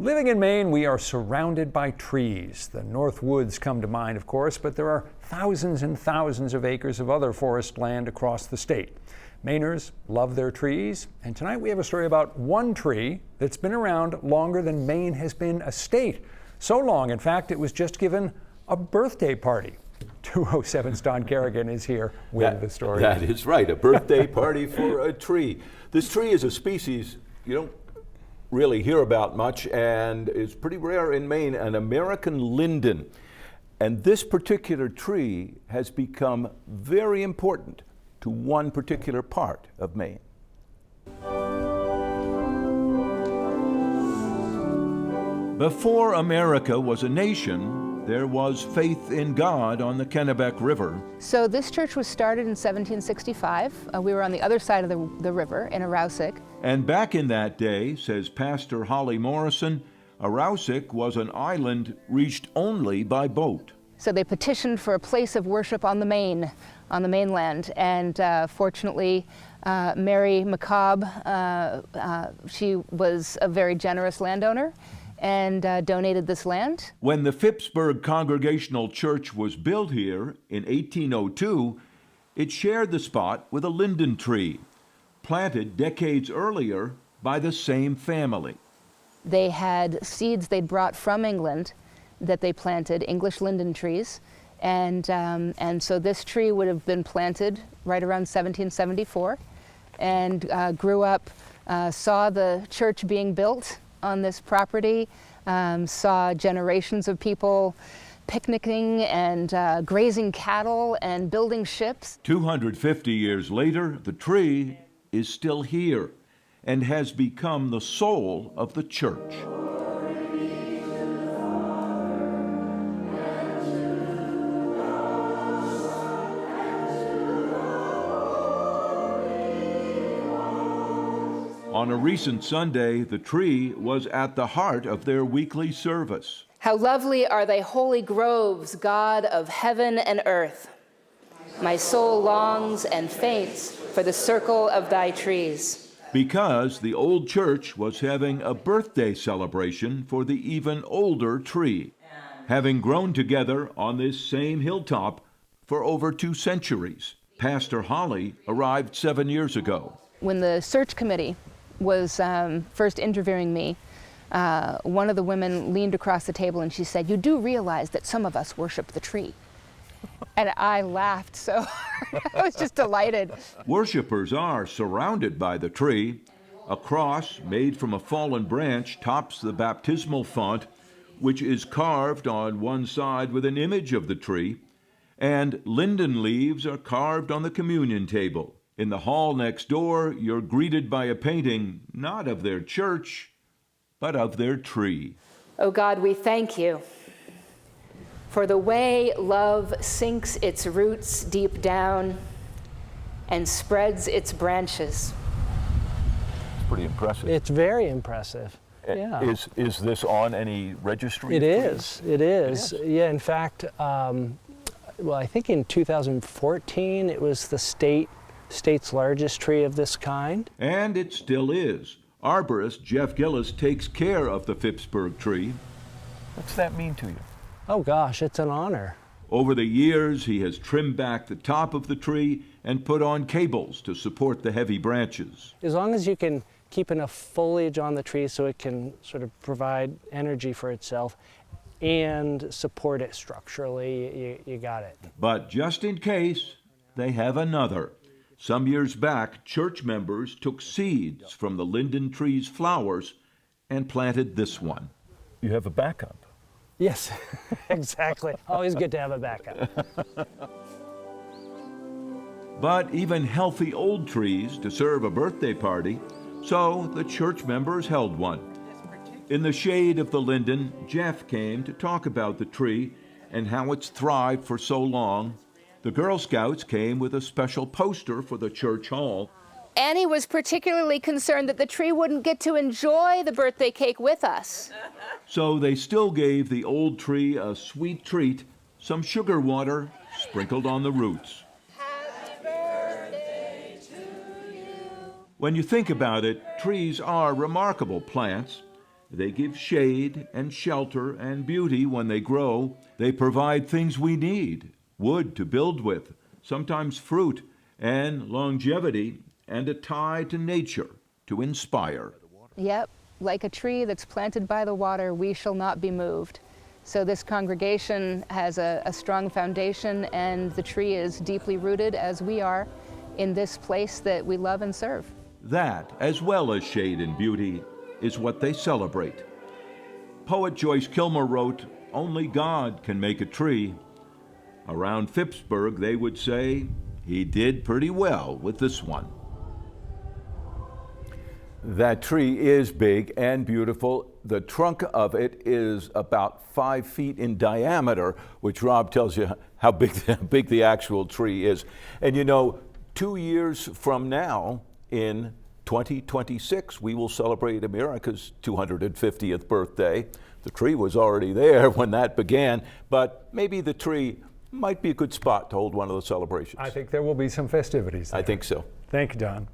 Living in Maine, we are surrounded by trees. The North Woods come to mind, of course, but there are thousands and thousands of acres of other forest land across the state. Mainers love their trees, and tonight we have a story about one tree that's been around longer than Maine has been a state. So long, in fact, it was just given a birthday party. 207's Don Kerrigan is here with the story. That is right, a birthday party for a tree. This tree is a species you don't really hear about much, and is pretty rare in Maine, an American linden. And this particular tree has become very important to one particular part of Maine. Before America was a nation, there was faith in God on the Kennebec River. So this church was started in 1765. We were on the other side of the river in Arousic. And back in that day, says Pastor Holly Morrison, Arousic was an island reached only by boat. So they petitioned for a place of worship on the mainland. And fortunately, Mary McCobb, she was a very generous landowner and donated this land. When the Phippsburg Congregational Church was built here in 1802, it shared the spot with a linden tree, planted decades earlier by the same family. They had seeds they'd brought from England that they planted, English linden trees, and so this tree would have been planted right around 1774, and grew up, saw the church being built on this property, saw generations of people picnicking and grazing cattle and building ships. 250 years later, the tree is still here and has become the soul of the church. On a recent Sunday, the tree was at the heart of their weekly service. How lovely are thy holy groves, God of heaven and earth. My soul longs and faints for the circle of thy trees. Because the old church was having a birthday celebration for the even older tree, having grown together on this same hilltop for over 2 centuries. Pastor Holly arrived 7 years ago. When the search committee was first interviewing me, one of the women leaned across the table and she said, "You do realize that some of us worship the tree?" And I laughed so hard. I was just delighted. Worshippers are surrounded by the tree. A cross made from a fallen branch tops the baptismal font, which is carved on one side with an image of the tree, and linden leaves are carved on the communion table. In the hall next door, you're greeted by a painting, not of their church, but of their tree. Oh God, we thank you for the way love sinks its roots deep down and spreads its branches. It's pretty impressive. It's very impressive. Yeah. Is this on any registry? It is. It is. Yeah, in fact, well, I think in 2014 it was the state's largest tree of this kind. And it still is. Arborist Jeff Gillis takes care of the Phippsburg tree. What's that mean to you? Oh gosh, it's an honor. Over the years, he has trimmed back the top of the tree and put on cables to support the heavy branches. As long as you can keep enough foliage on the tree so it can sort of provide energy for itself and support it structurally, you got it. But just in case, they have another. Some years back, church members took seeds from the linden tree's flowers and planted this one. You have a backup. Yes, exactly. Always good to have a backup. But even healthy old trees deserve a birthday party, so the church members held one. In the shade of the linden, Jeff came to talk about the tree and how it's thrived for so long. The Girl Scouts came with a special poster for the church hall. Annie was particularly concerned that the tree wouldn't get to enjoy the birthday cake with us. So they still gave the old tree a sweet treat, some sugar water sprinkled on the roots. Happy birthday to you. When you think about it, trees are remarkable plants. They give shade and shelter and beauty when they grow. They provide things we need, wood to build with, sometimes fruit, and longevity, and a tie to nature to inspire. Yep, like a tree that's planted by the water, we shall not be moved. So this congregation has a strong foundation, and the tree is deeply rooted, as we are, in this place that we love and serve. That, as well as shade and beauty, is what they celebrate. Poet Joyce Kilmer wrote, "Only God can make a tree." Around Phippsburg, they would say, he did pretty well with this one. That tree is big and beautiful. The trunk of it is about 5 feet in diameter, which Rob tells you how big the actual tree is. And you know, 2 years from now, in 2026, we will celebrate America's 250th birthday. The tree was already there when that began, but maybe the tree might be a good spot to hold one of the celebrations. I think there will be some festivities there. I think so. Thank you, Don.